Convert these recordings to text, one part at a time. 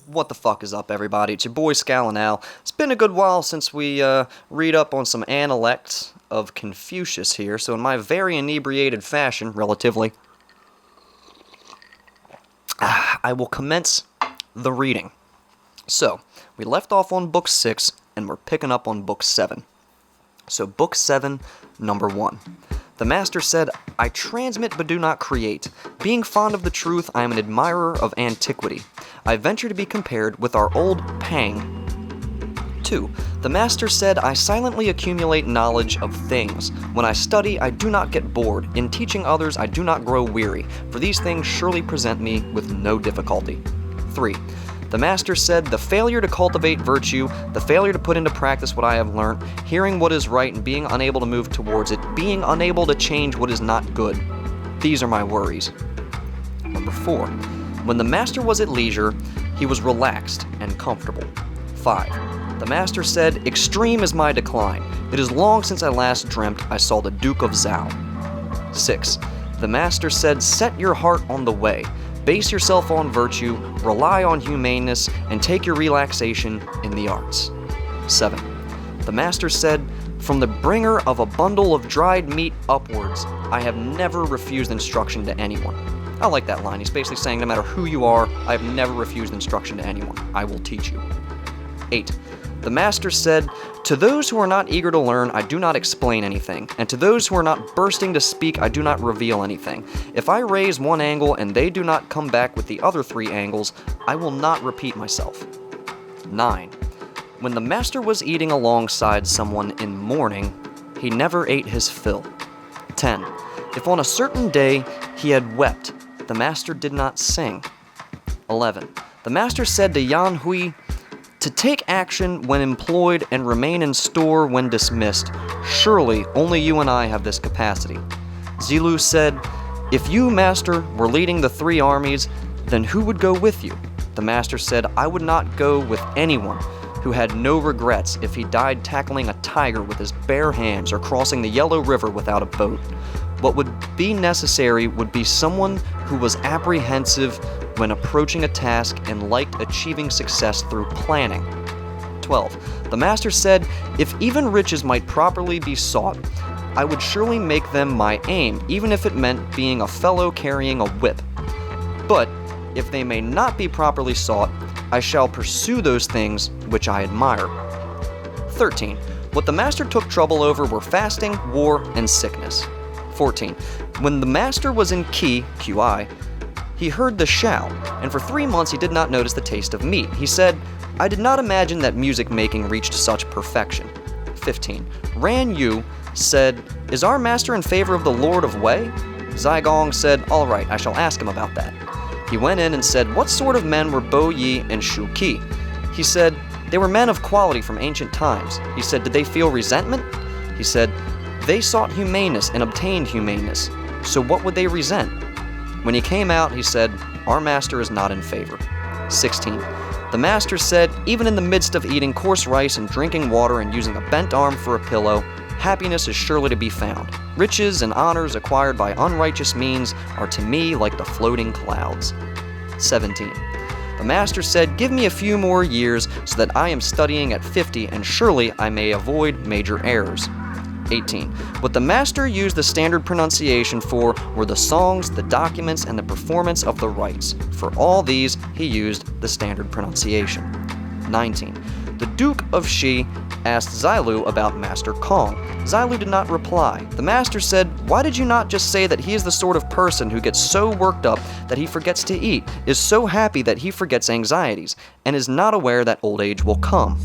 What the fuck is up, everybody? It's your boy ScowlingAl. It's been a good while since we read up on some Analects of Confucius here, so in my very inebriated fashion, relatively, I will commence the reading. So, we left off on Book 6, and we're picking up on Book 7. So, Book 7, Number 1. The master said, I transmit but do not create. Being fond of the truth, I am an admirer of antiquity. I venture to be compared with our old Pang. 2. The master said, I silently accumulate knowledge of things. When I study, I do not get bored. In teaching others, I do not grow weary, for these things surely present me with no difficulty. 3. The master said, the failure to cultivate virtue, the failure to put into practice what I have learnt, hearing what is right and being unable to move towards it, being unable to change what is not good. These are my worries. Number 4. When the master was at leisure, he was relaxed and comfortable. 5. The master said, extreme is my decline. It is long since I last dreamt I saw the Duke of Zhao. 6. The master said, set your heart on the way. Base yourself on virtue, rely on humaneness, and take your relaxation in the arts. 7. The master said, from the bringer of a bundle of dried meat upwards, I have never refused instruction to anyone. I like that line. He's basically saying, no matter who you are, I have never refused instruction to anyone. I will teach you. 8. The master said, to those who are not eager to learn, I do not explain anything, and to those who are not bursting to speak, I do not reveal anything. If I raise one angle and they do not come back with the other 3 angles, I will not repeat myself. 9. When the master was eating alongside someone in mourning, he never ate his fill. 10. If on a certain day he had wept, the master did not sing. 11. The master said to Yan Hui, to take action when employed and remain in store when dismissed. Surely only you and I have this capacity. Zilu said, if you, master, were leading the 3 armies, then who would go with you? The master said, I would not go with anyone who had no regrets if he died tackling a tiger with his bare hands or crossing the Yellow River without a boat. What would be necessary would be someone who was apprehensive when approaching a task and liked achieving success through planning. 12. The master said, if even riches might properly be sought, I would surely make them my aim, even if it meant being a fellow carrying a whip. But if they may not be properly sought, I shall pursue those things which I admire. 13. What the master took trouble over were fasting, war, and sickness. 14. When the master was in Qi, he heard the shao, and for 3 months he did not notice the taste of meat. He said, I did not imagine that music making reached such perfection. 15. Ran Yu said, is our master in favor of the Lord of Wei? Zai Gong said, all right, I shall ask him about that. He went in and said, what sort of men were Bo Yi and Shu Qi? He said, they were men of quality from ancient times. He said, did they feel resentment? He said, they sought humaneness and obtained humaneness. So what would they resent? When he came out, he said, our master is not in favor. 16. The master said, even in the midst of eating coarse rice and drinking water and using a bent arm for a pillow, happiness is surely to be found. Riches and honors acquired by unrighteous means are to me like the floating clouds. 17. The master said, give me a few more years so that I am studying at 50 and surely I may avoid major errors. 18. What the master used the standard pronunciation for were the songs, the documents, and the performance of the rites. For all these, he used the standard pronunciation. 19. The Duke of Shi asked Xilu about Master Kong. Xilu did not reply. The master said, why did you not just say that he is the sort of person who gets so worked up that he forgets to eat, is so happy that he forgets anxieties, and is not aware that old age will come?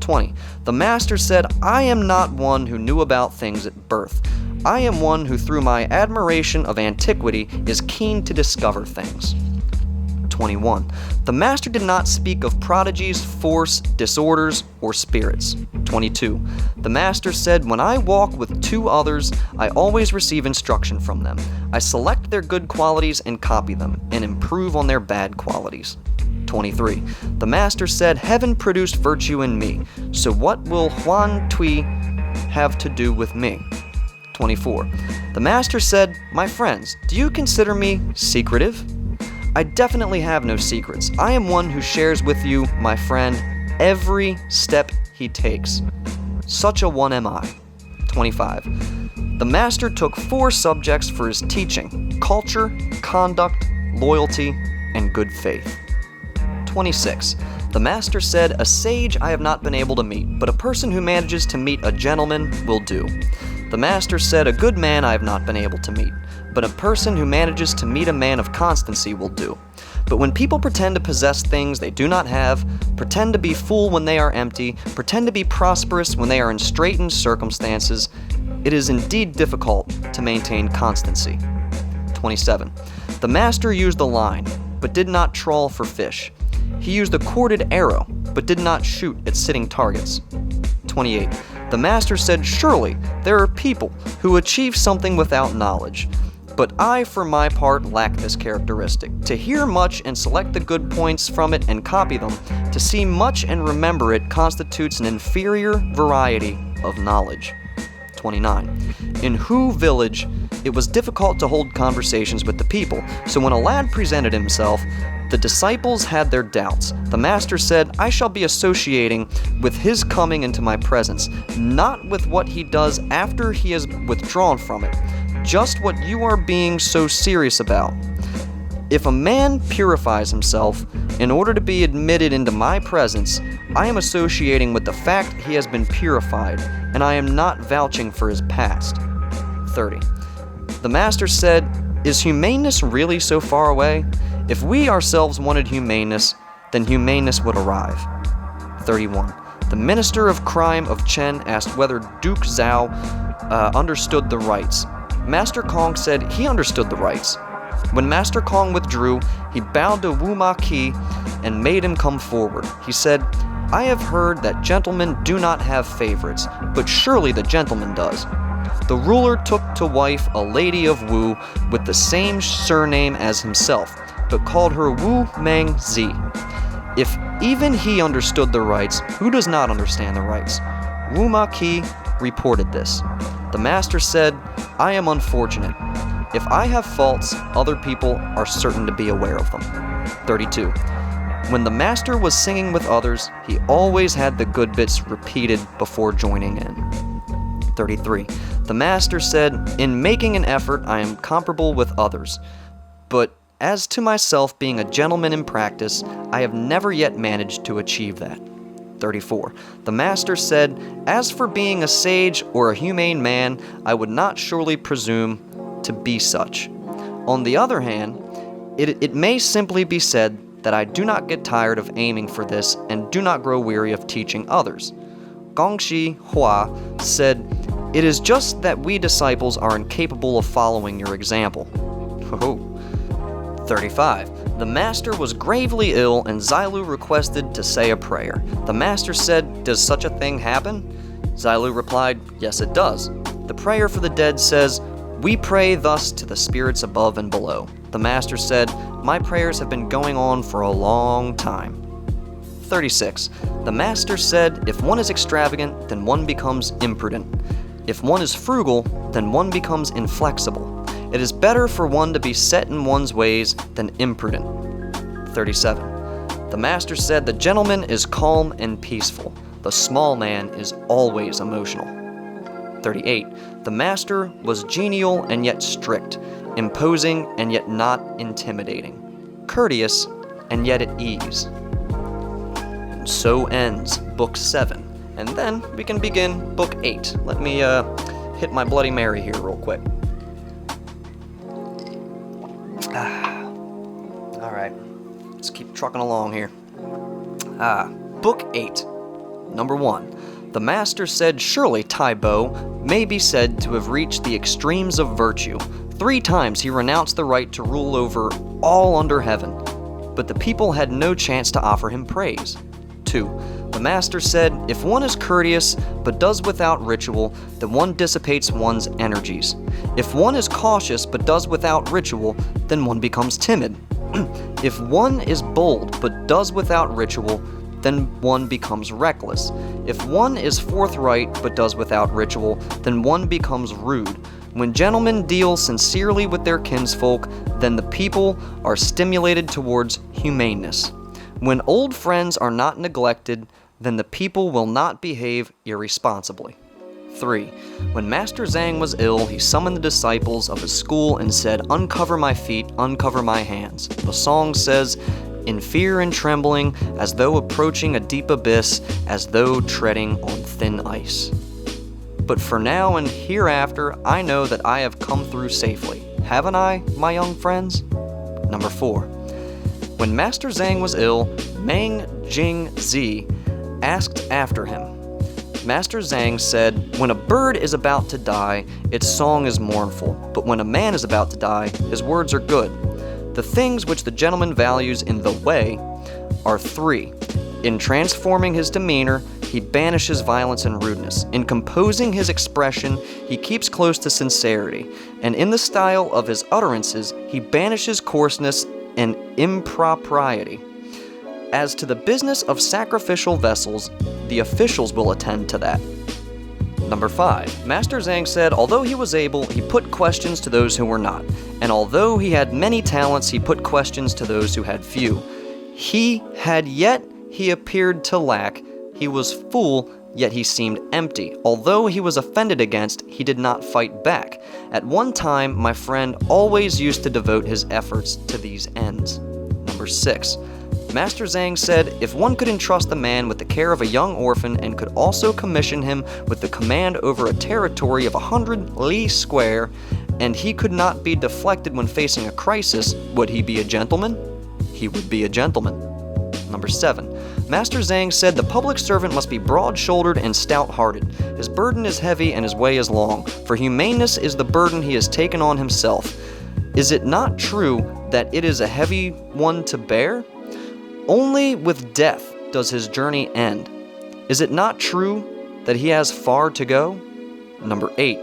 20. The master said, I am not one who knew about things at birth. I am one who through my admiration of antiquity is keen to discover things. 21. The master did not speak of prodigies, force, disorders, or spirits. 22. The master said, when I walk with two others, I always receive instruction from them. I select their good qualities and copy them, and improve on their bad qualities. 23. The master said, heaven produced virtue in me, so what will Huan Tui have to do with me? 24. The master said, my friends, do you consider me secretive? I definitely have no secrets. I am one who shares with you, my friend, every step he takes. Such a one am I. 25. The master took 4 subjects for his teaching: culture, conduct, loyalty, and good faith. 26. The master said, a sage I have not been able to meet, but a person who manages to meet a gentleman will do. The master said, a good man I have not been able to meet, but a person who manages to meet a man of constancy will do. But when people pretend to possess things they do not have, pretend to be full when they are empty, pretend to be prosperous when they are in straitened circumstances, it is indeed difficult to maintain constancy. 27. The master used a line, but did not trawl for fish. He used a corded arrow, but did not shoot at sitting targets. 28. The master said, surely there are people who achieve something without knowledge, but I, for my part, lack this characteristic. To hear much and select the good points from it and copy them, to see much and remember it constitutes an inferior variety of knowledge. 29. In Hu village, it was difficult to hold conversations with the people, so when a lad presented himself, the disciples had their doubts. The master said, I shall be associating with his coming into my presence, not with what he does after he has withdrawn from it, just what you are being so serious about. If a man purifies himself in order to be admitted into my presence, I am associating with the fact he has been purified, and I am not vouching for his past. 30. The master said, is humaneness really so far away? If we ourselves wanted humaneness, then humaneness would arrive. 31. The minister of crime of Chen asked whether Duke Zhao understood the rites. Master Kong said he understood the rites. When Master Kong withdrew, he bowed to Wu Ma Qi and made him come forward. He said, I have heard that gentlemen do not have favorites, but surely the gentleman does. The ruler took to wife a lady of Wu with the same surname as himself, but called her Wu Meng Zi. If even he understood the rites, who does not understand the rites? Wu Ma Qi reported this. The master said, I am unfortunate. If I have faults, other people are certain to be aware of them. 32. When the master was singing with others, he always had the good bits repeated before joining in. 33. The master said, in making an effort, I am comparable with others. But as to myself being a gentleman in practice, I have never yet managed to achieve that. 34. The master said, as for being a sage or a humane man, I would not surely presume to be such. On the other hand, it may simply be said that I do not get tired of aiming for this and do not grow weary of teaching others. Gongxi Hua said, it is just that we disciples are incapable of following your example. 35. The master was gravely ill and Xilu requested to say a prayer. The master said, does such a thing happen? Xilu replied, yes it does. The prayer for the dead says, we pray thus to the spirits above and below. The master said, my prayers have been going on for a long time. 36. The master said, if one is extravagant, then one becomes imprudent. If one is frugal, then one becomes inflexible. It is better for one to be set in one's ways than imprudent. 37. The master said, the gentleman is calm and peaceful. The small man is always emotional. 38. The master was genial and yet strict, imposing and yet not intimidating, courteous and yet at ease. And so ends Book 7. And then we can begin Book 8. Let me hit my Bloody Mary here real quick. Alright, let's keep trucking along here. Book 8. Number 1. The master said, surely Tai Bo may be said to have reached the extremes of virtue. 3 times he renounced the right to rule over all under heaven. but the people had no chance to offer him praise. 2. The master said, if one is courteous but does without ritual, then one dissipates one's energies. If one is cautious but does without ritual, then one becomes timid. If one is bold but does without ritual, then one becomes reckless. If one is forthright but does without ritual, then one becomes rude. When gentlemen deal sincerely with their kinsfolk, then the people are stimulated towards humaneness. When old friends are not neglected, then the people will not behave irresponsibly. 3. When Master Zhang was ill, he summoned the disciples of his school and said, uncover my feet, uncover my hands. The song says, in fear and trembling, as though approaching a deep abyss, as though treading on thin ice. But for now and hereafter, I know that I have come through safely. Haven't I, my young friends? 4. When Master Zhang was ill, Mang Jingzi asked after him. Master Zhang said, when a bird is about to die, its song is mournful, but when a man is about to die, his words are good. The things which the gentleman values in the way are 3. In transforming his demeanor, he banishes violence and rudeness. In composing his expression, he keeps close to sincerity. And in the style of his utterances, he banishes coarseness and impropriety. As to the business of sacrificial vessels, the officials will attend to that. 5. Master Zhang said, although he was able, he put questions to those who were not. And although he had many talents, he put questions to those who had few. He had yet he appeared to lack. He was full, yet he seemed empty. Although he was offended against, he did not fight back. At one time, my friend always used to devote his efforts to these ends. 6. Master Zhang said, if one could entrust a man with the care of a young orphan and could also commission him with the command over a territory of 100 li square, and he could not be deflected when facing a crisis, would he be a gentleman? He would be a gentleman. 7. Master Zhang said the public servant must be broad-shouldered and stout-hearted. His burden is heavy and his way is long, for humaneness is the burden he has taken on himself. Is it not true that it is a heavy one to bear? Only with death does his journey end. Is it not true that he has far to go? 8.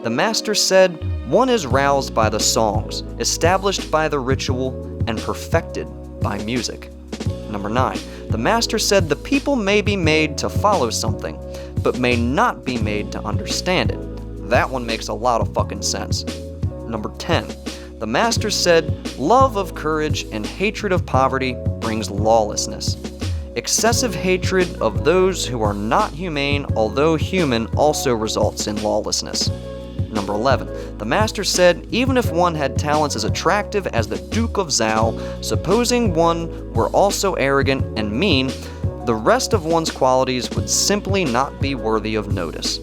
The master said, one is roused by the songs, established by the ritual, and perfected by music. 9. The master said the people may be made to follow something, but may not be made to understand it. That one makes a lot of fucking sense. 10. The master said, love of courage and hatred of poverty brings lawlessness. Excessive hatred of those who are not humane, although human, also results in lawlessness. 11. The master said, even if one had talents as attractive as the Duke of Zhao, supposing one were also arrogant and mean, the rest of one's qualities would simply not be worthy of notice.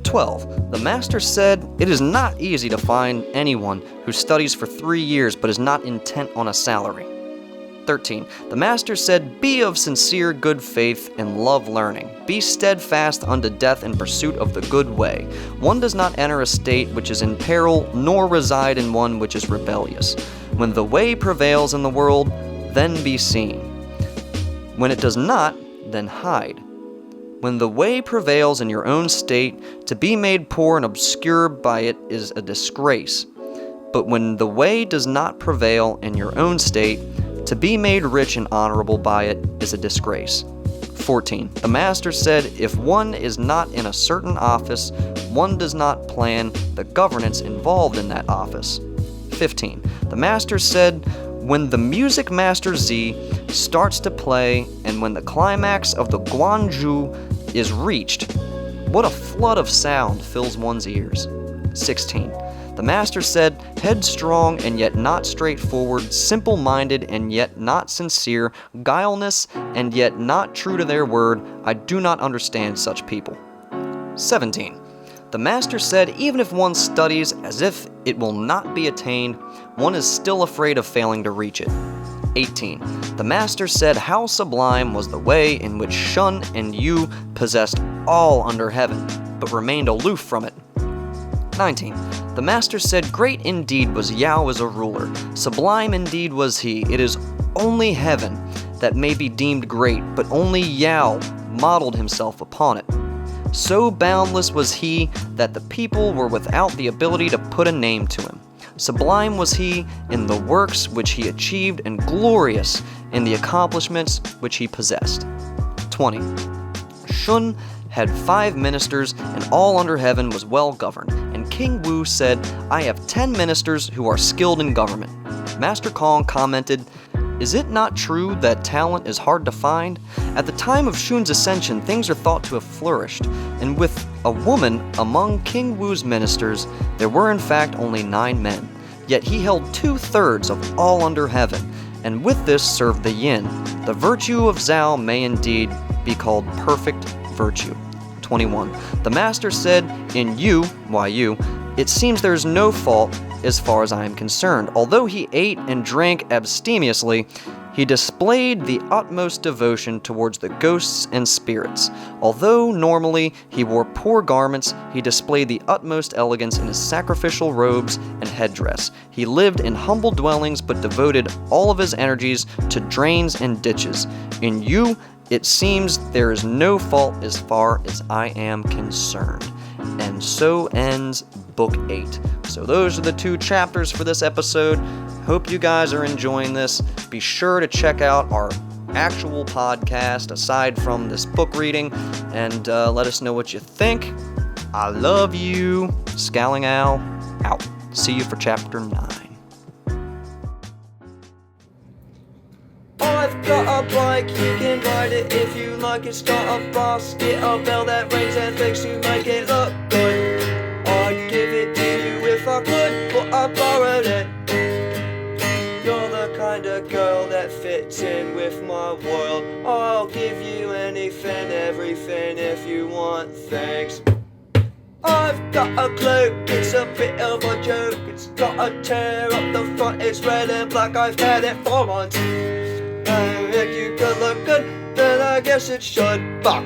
12. The master said, it is not easy to find anyone who studies for 3 years but is not intent on a salary. 13. The master said, be of sincere good faith and love learning. Be steadfast unto death in pursuit of the good way. One does not enter a state which is in peril, nor reside in one which is rebellious. When the way prevails in the world, then be seen. When it does not, then hide. When the way prevails in your own state, to be made poor and obscure by it is a disgrace. But when the way does not prevail in your own state, to be made rich and honorable by it is a disgrace. 14. The master said, if one is not in a certain office, one does not plan the governance involved in that office. 15. The master said, when the music master Z starts to play and when the climax of the Guanju is reached, what a flood of sound fills one's ears. 16. The master said, headstrong and yet not straightforward, simple-minded and yet not sincere, guileless and yet not true to their word, I do not understand such people. 17. The master said, even if one studies as if it will not be attained, one is still afraid of failing to reach it. 18. The master said, how sublime was the way in which Shun and Yu possessed all under heaven, but remained aloof from it. 19. The master said, great indeed was Yao as a ruler, sublime indeed was he, it is only heaven that may be deemed great, but only Yao modeled himself upon it. So boundless was he that the people were without the ability to put a name to him. Sublime was he in the works which he achieved, and glorious in the accomplishments which he possessed. 20. Shun had 5 ministers, and all under heaven was well governed. And King Wu said, I have 10 ministers who are skilled in government. Master Kong commented, is it not true that talent is hard to find? At the time of Shun's ascension, things are thought to have flourished, and with a woman among King Wu's ministers, there were in fact only 9 men. Yet he held 2/3 of all under heaven, and with this served the yin. The virtue of Zhao may indeed be called perfect virtue. 21. The master said, in you, it seems there is no fault as far as I am concerned. Although he ate and drank abstemiously, he displayed the utmost devotion towards the ghosts and spirits. Although normally he wore poor garments, he displayed the utmost elegance in his sacrificial robes and headdress. He lived in humble dwellings, but devoted all of his energies to drains and ditches. In you, it seems there is no fault as far as I am concerned. And so ends Book 8. So those are the 2 chapters for this episode. Hope you guys are enjoying this. Be sure to check out our actual podcast aside from this book reading, and let us know what you think. I love you. ScowlingAl out. See you for chapter 9. I've got a bike, you can ride it if you like. It's got a basket, a bell that rings and things to make it look good. I'd give it to you if I could, but I borrowed it. You're the kind of girl that fits in with my world. I'll give you anything, everything if you want things. I've got a cloak, it's a bit of a joke. It's got a tear up the front, it's red and black, I've had it for months. If you could look good, then I guess it should. Fuck.